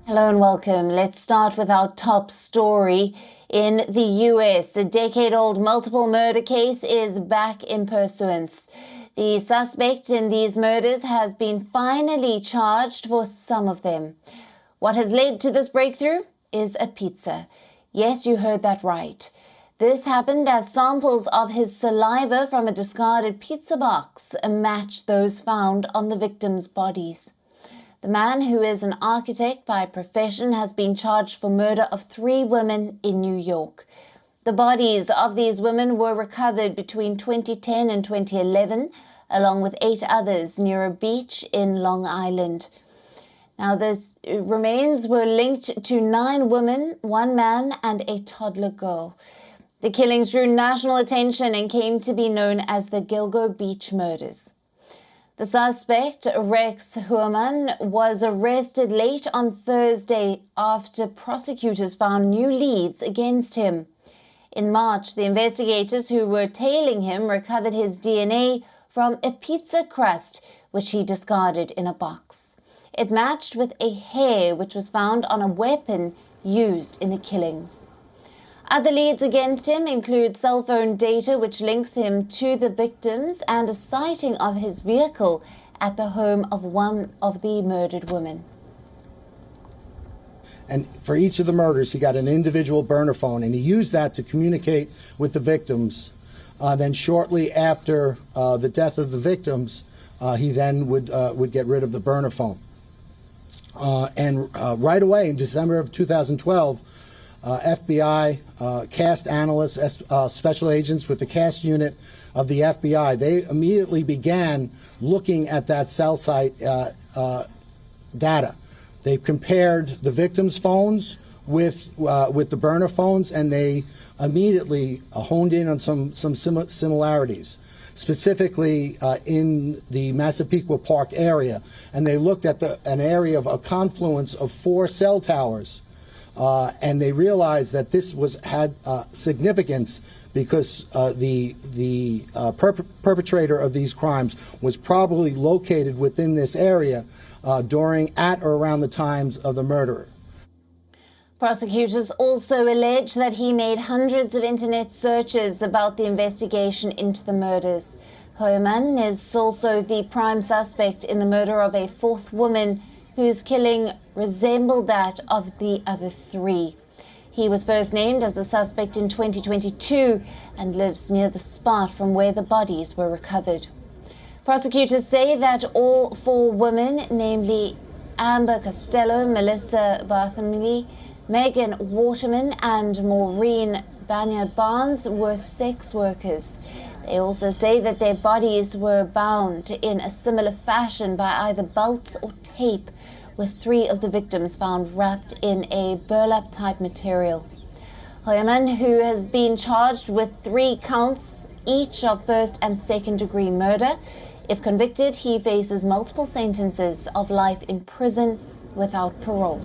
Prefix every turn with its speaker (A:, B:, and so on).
A: Hello and welcome. Let's start with our top story. In the US, a decade-old multiple murder case is back in pursuance. The suspect in these murders has been finally charged for some of them. What has led to this breakthrough is a pizza. Yes, you heard that right. This happened as samples of his saliva from a discarded pizza box matched those found on the victims' bodies. The man, who is an architect by profession, has been charged for murder of 3 women in New York. The bodies of these women were recovered between 2010 and 2011, along with 8 others near a beach in Long Island. Now, the remains were linked to 9 women, 1 man, and a toddler girl. The killings drew national attention and came to be known as the Gilgo Beach murders. The suspect, Rex Heuermann, was arrested late on Thursday after prosecutors found new leads against him. In March, the investigators who were tailing him recovered his DNA from a pizza crust, which he discarded in a box. It matched with a hair which was found on a weapon used in the killings. Other leads against him include cell phone data which links him to the victims and a sighting of his vehicle at the home of one of the murdered women.
B: And for each of the murders, he got an individual burner phone, and he used that to communicate with the victims. Then shortly after the death of the victims, he then would get rid of the burner phone. And right away in December of 2012, FBI CAST analysts, special agents with the CAST unit of the FBI, they immediately began looking at that cell site data. They compared the victims' phones with the burner phones, and they immediately honed in on some similarities, specifically in the Massapequa Park area. And they looked at an area of a confluence of 4 cell towers. And they realized that this had significance because the perpetrator of these crimes was probably located within this area at or around the times of the murder.
A: Prosecutors also allege that he made hundreds of internet searches about the investigation into the murders. Heuermann is also the prime suspect in the murder of a 4th woman whose killing resembled that of the other 3. He was first named as the suspect in 2022 and lives near the spot from where the bodies were recovered. Prosecutors say that all 4 women, namely Amber Costello, Melissa Bartholomew, Megan Waterman, and Maureen Banyard-Barnes, were sex workers. They also say that their bodies were bound in a similar fashion by either belts or tape, with 3 of the victims found wrapped in a burlap-type material. Heuermann, who has been charged with 3 counts, each of 1st and 2nd degree murder. If convicted, he faces multiple sentences of life in prison without parole.